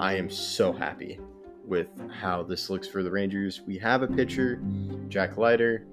I am so happy with how this looks for the Rangers. We have a pitcher, Jack Leiter,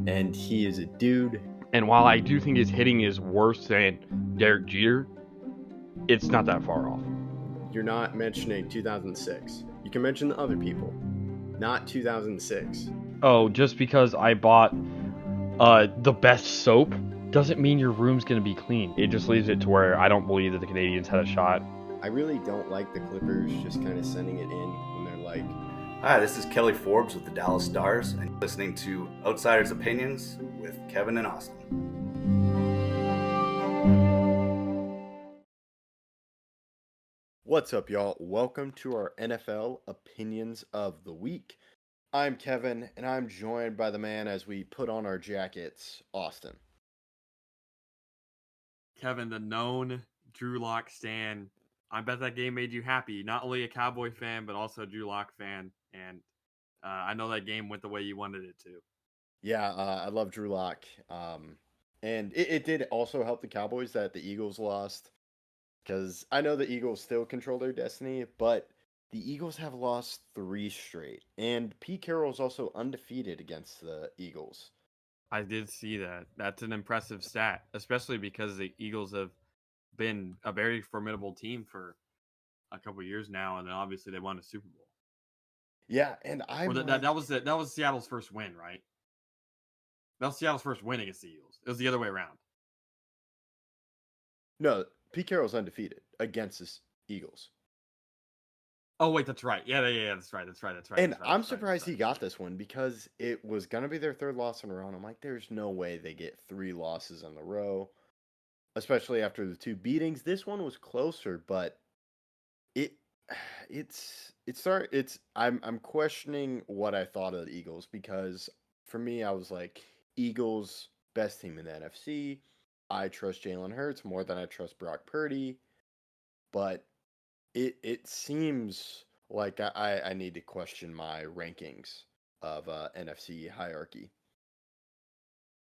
and he is a dude. And while I do think his hitting is worse than Derek Jeter, it's not that far off. You're not mentioning 2006. You can mention the other people, not 2006. Oh, just because I bought the best soap doesn't mean your room's going to be clean. It just leaves it to where I don't believe that the Canadians had a shot. I really don't like the Clippers just kind of sending it in when they're like, Hi, this is Kelly Forbes with the Dallas Stars, and you're listening to Outsiders Opinions with Kevin and Austin. What's up, y'all? Welcome to our NFL Opinions of the Week. I'm Kevin, and I'm joined by the man as we put on our jackets, Austin. Kevin, the known Drew Lock stan. I bet that game made you happy. Not only a Cowboy fan, but also a Drew Lock fan. And I know that game went the way you wanted it to. Yeah, I love Drew Lock. And it did also help the Cowboys that the Eagles lost. Because I know the Eagles still control their destiny, but the Eagles have lost 3 straight. And Pete Carroll is also undefeated against the Eagles. I did see that. That's an impressive stat, especially because the Eagles have been a very formidable team for a couple of years now, and then obviously they won a Super Bowl. Yeah, and that was Seattle's first win, right? That was Seattle's first win against the Eagles. It was the other way around. No, Pete Carroll's undefeated against the Eagles. Oh wait, that's right. Yeah, that's right. And I'm surprised he got this one because it was gonna be their 3rd loss in a row. And I'm like, there's no way they get 3 losses in a row, especially after the 2 beatings. This one was closer, but I'm questioning what I thought of the Eagles because for me, I was like, Eagles best team in the NFC. I trust Jalen Hurts more than I trust Brock Purdy, but it seems like I need to question my rankings of NFC hierarchy.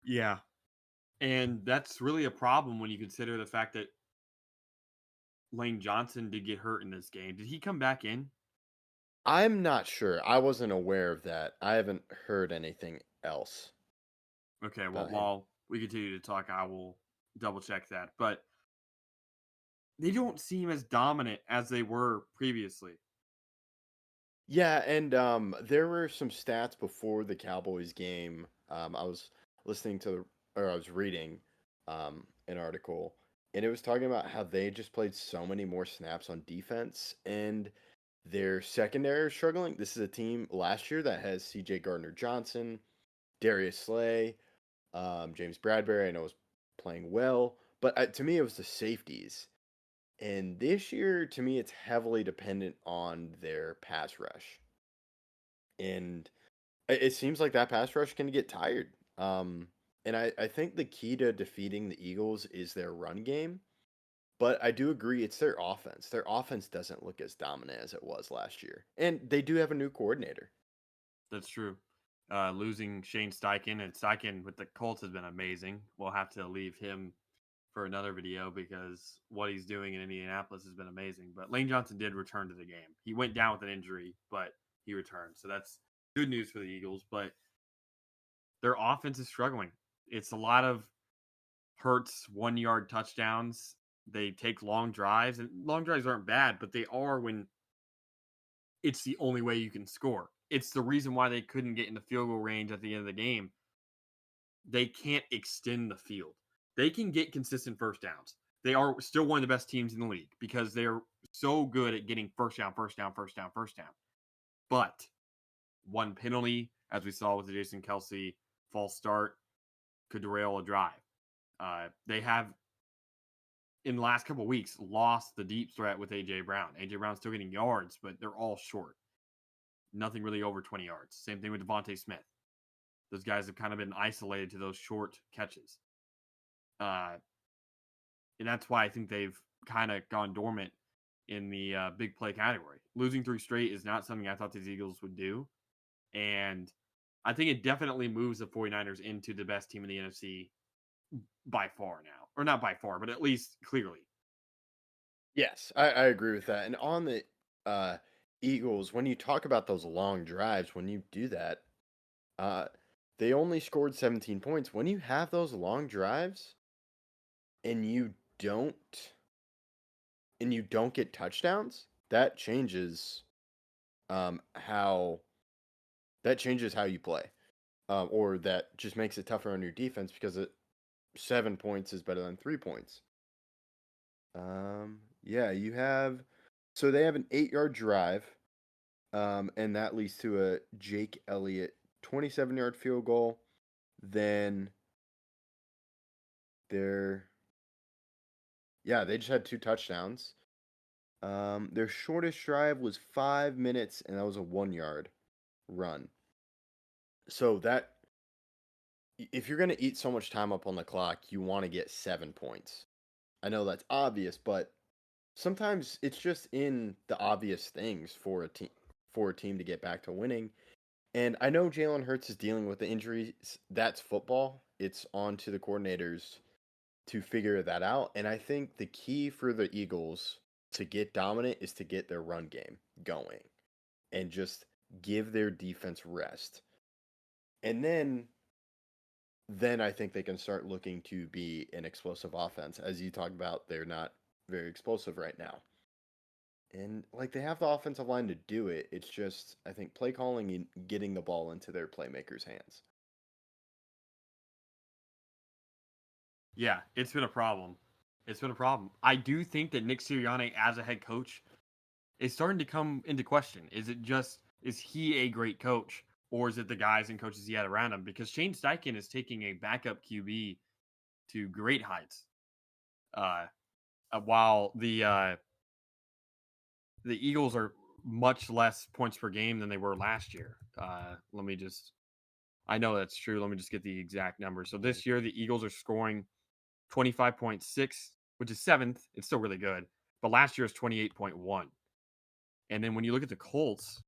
Yeah. And that's really a problem when you consider the fact that Lane Johnson did get hurt in this game. Did he come back in? I'm not sure. I wasn't aware of that. I haven't heard anything else. Okay, well, while we continue to talk, I will double check that. But they don't seem as dominant as they were previously. Yeah, and there were some stats before the Cowboys game. I was reading an article, and it was talking about how they just played so many more snaps on defense, and their secondary is struggling. This is a team last year that has C.J. Gardner-Johnson, Darius Slay, James Bradbury. I know was playing well, but to me, it was the safeties. And this year, to me, it's heavily dependent on their pass rush. And it seems like that pass rush can get tired. And I think the key to defeating the Eagles is their run game. But I do agree it's their offense. Their offense doesn't look as dominant as it was last year. And they do have a new coordinator. That's true. Losing Shane Steichen, and Steichen with the Colts has been amazing. We'll have to leave him for another video because what he's doing in Indianapolis has been amazing. But Lane Johnson did return to the game. He went down with an injury, but he returned. So that's good news for the Eagles. But their offense is struggling. It's a lot of Hurts 1-yard touchdowns. They take long drives, and long drives aren't bad, but they are when it's the only way you can score. It's the reason why they couldn't get into field goal range at the end of the game. They can't extend the field. They can get consistent first downs. They are still one of the best teams in the league because they're so good at getting first down. But one penalty, as we saw with the Jason Kelce false start, could derail a drive. They have, in the last couple of weeks, lost the deep threat with A.J. Brown. A.J. Brown's still getting yards, but they're all short. Nothing really over 20 yards. Same thing with Devontae Smith. Those guys have kind of been isolated to those short catches. And that's why I think they've kind of gone dormant in the big play category. Losing 3 straight is not something I thought these Eagles would do. And I think it definitely moves the 49ers into the best team in the NFC by far now. Or not by far, but at least clearly. Yes, I agree with that. And on the Eagles, when you talk about those long drives, when you do that, uh, they only scored 17 points. When you have those long drives and don't you don't get touchdowns, that changes how you play. Or that just makes it tougher on your defense because 7 points is better than 3 points. Yeah, so they have an 8-yard drive, and that leads to a Jake Elliott 27-yard field goal. Then they just had 2 touchdowns. Their shortest drive was 5 minutes, and that was a 1-yard run. So if you're going to eat so much time up on the clock, you want to get 7 points. I know that's obvious, but sometimes it's just in the obvious things for a team to get back to winning. And I know Jalen Hurts is dealing with the injuries. That's football. It's on to the coordinators to figure that out. And I think the key for the Eagles to get dominant is to get their run game going and just give their defense rest. And then I think they can start looking to be an explosive offense. As you talked about, they're not very explosive right now. And they have the offensive line to do it. It's just, I think, play calling and getting the ball into their playmakers' hands. Yeah, it's been a problem. I do think that Nick Sirianni as a head coach is starting to come into question. Is he a great coach, or is it the guys and coaches he had around him? Because Shane Steichen is taking a backup QB to great heights. While the Eagles are much less points per game than they were last year. I know that's true. Let me just get the exact number. So this year, the Eagles are scoring 25.6, which is 7th. It's still really good. But last year is 28.1. And then when you look at the Colts,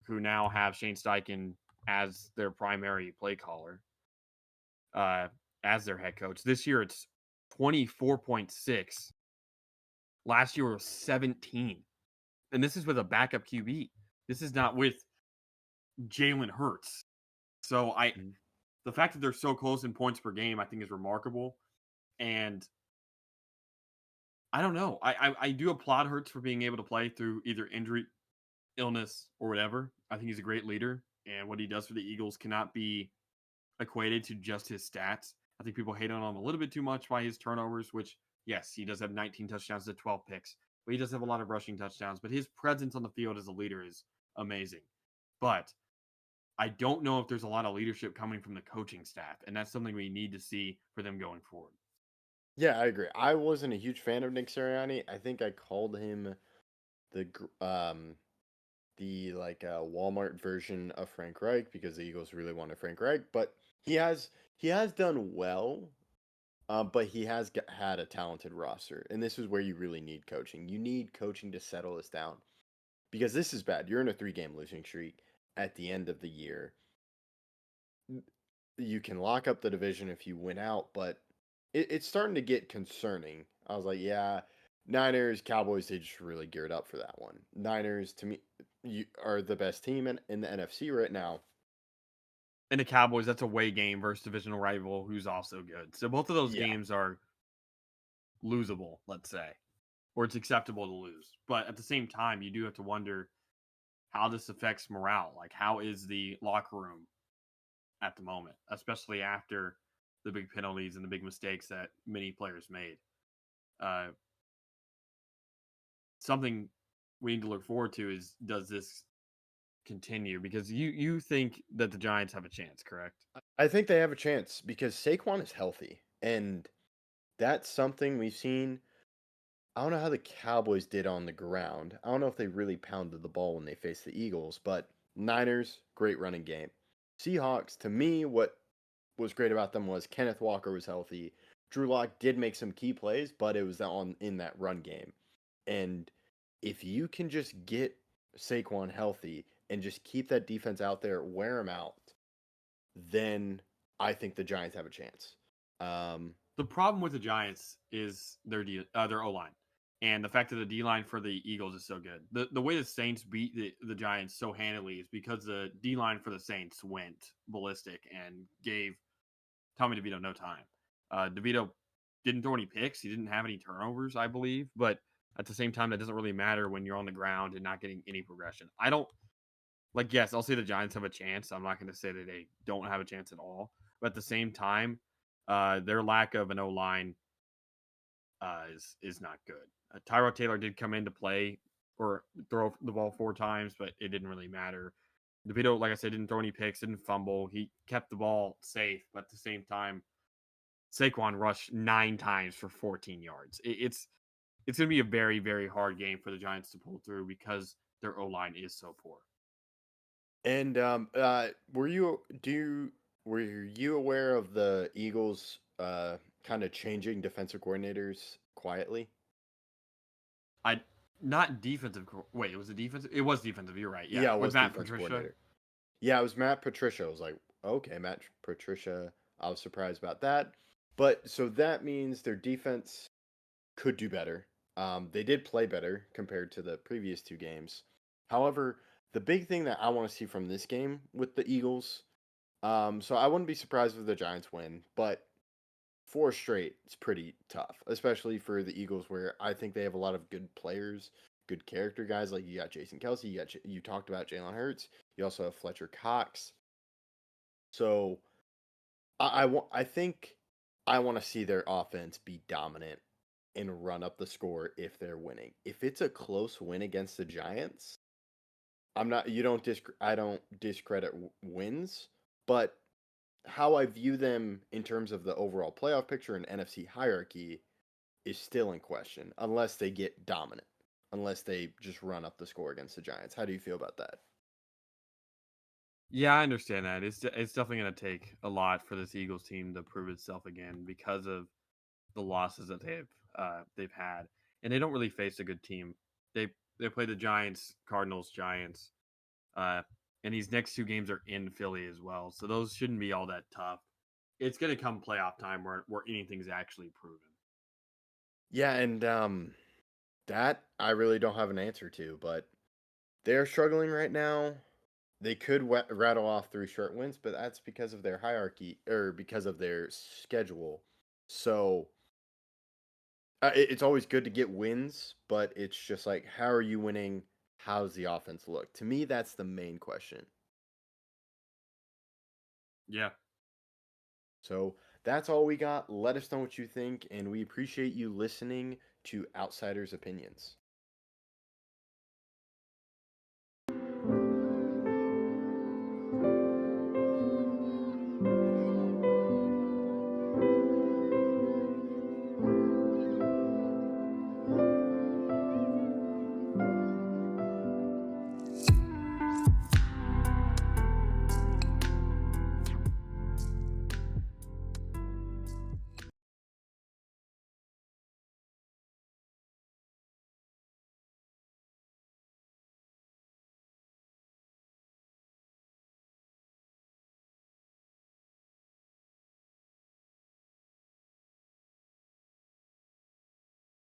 who now have Shane Steichen as their primary play caller, as their head coach, this year it's 24.6. Last year was 17. And this is with a backup QB. This is not with Jalen Hurts. So the fact that they're so close in points per game, I think is remarkable. And I don't know. I do applaud Hurts for being able to play through either injury, illness, or whatever. I think he's a great leader. And what he does for the Eagles cannot be equated to just his stats. I think people hate on him a little bit too much by his turnovers, which, yes, he does have 19 touchdowns to 12 picks. But he does have a lot of rushing touchdowns. But his presence on the field as a leader is amazing. But I don't know if there's a lot of leadership coming from the coaching staff. And that's something we need to see for them going forward. Yeah, I agree. I wasn't a huge fan of Nick Sirianni. I think I called him the Walmart version of Frank Reich because the Eagles really wanted Frank Reich. But he has done well, but he has had a talented roster. And this is where you really need coaching. You need coaching to settle this down because this is bad. You're in a 3-game losing streak at the end of the year. You can lock up the division if you win out, but it's starting to get concerning. I was like, yeah, Niners, Cowboys, they just really geared up for that one. Niners, to me, are the best team in the NFC right now. And the Cowboys, that's a away game versus divisional rival who's also good. So both of those games are losable, let's say, or it's acceptable to lose. But at the same time, you do have to wonder how this affects morale. Like, how is the locker room at the moment, especially after the big penalties and the big mistakes that many players made? Something we need to look forward to is, does this continue? Because you think that the Giants have a chance, correct? I think they have a chance because Saquon is healthy, and that's something we've seen. I don't know how the Cowboys did on the ground. I don't know if they really pounded the ball when they faced the Eagles, but Niners, great running game. Seahawks, to me, what was great about them was Kenneth Walker was healthy. Drew Lock did make some key plays, but it was in that run game. And if you can just get Saquon healthy and just keep that defense out there, wear them out, then I think the Giants have a chance. The problem with the Giants is their O-line. And the fact that the D line for the Eagles is so good. The way the Saints beat the Giants so handily is because the D line for the Saints went ballistic and gave Tommy DeVito no time. DeVito didn't throw any picks. He didn't have any turnovers, I believe. But at the same time, that doesn't really matter when you're on the ground and not getting any progression. I don't like, yes, I'll say the Giants have a chance. I'm not going to say that they don't have a chance at all. But at the same time, their lack of an O line is not good. Tyrod Taylor did come into play or throw the ball 4 times, but it didn't really matter. DeVito, like I said, didn't throw any picks, didn't fumble. He kept the ball safe, but at the same time, Saquon rushed 9 times for 14 yards. It's going to be a very, very hard game for the Giants to pull through because their O line is so poor. And were you aware of the Eagles kind of changing defensive coordinators quietly? Not defensive. Wait, it was a defensive. It was defensive. You're right. Yeah, Yeah, it with was Matt defensive Patricia. coordinator. Yeah, it was Matt Patricia. I was like, okay, Matt Patricia. I was surprised about that. But so that means their defense could do better. They did play better compared to the previous 2 games. However, the big thing that I want to see from this game with the Eagles, so I wouldn't be surprised if the Giants win, but 4 straight is pretty tough, especially for the Eagles, where I think they have a lot of good players, good character guys. Like you got Jason Kelsey, you talked about Jalen Hurts, you also have Fletcher Cox. So I think I want to see their offense be dominant and run up the score if they're winning. If it's a close win against the Giants, I don't discredit wins, but how I view them in terms of the overall playoff picture and NFC hierarchy is still in question unless they get dominant, unless they just run up the score against the Giants. How do you feel about that? Yeah, I understand that. It's definitely going to take a lot for this Eagles team to prove itself again because of the losses that they've had, and they don't really face a good team. They play the Giants, Cardinals, Giants, and these next 2 games are in Philly as well, so those shouldn't be all that tough. It's going to come playoff time where anything's actually proven. Yeah, and that I really don't have an answer to, but they're struggling right now. They could rattle off 3 short wins, but that's because of their hierarchy or because of their schedule. So it's always good to get wins, but it's just like, how are you winning? How's the offense look? To me, that's the main question. Yeah. So that's all we got. Let us know what you think, and we appreciate you listening to Outsiders Opinions.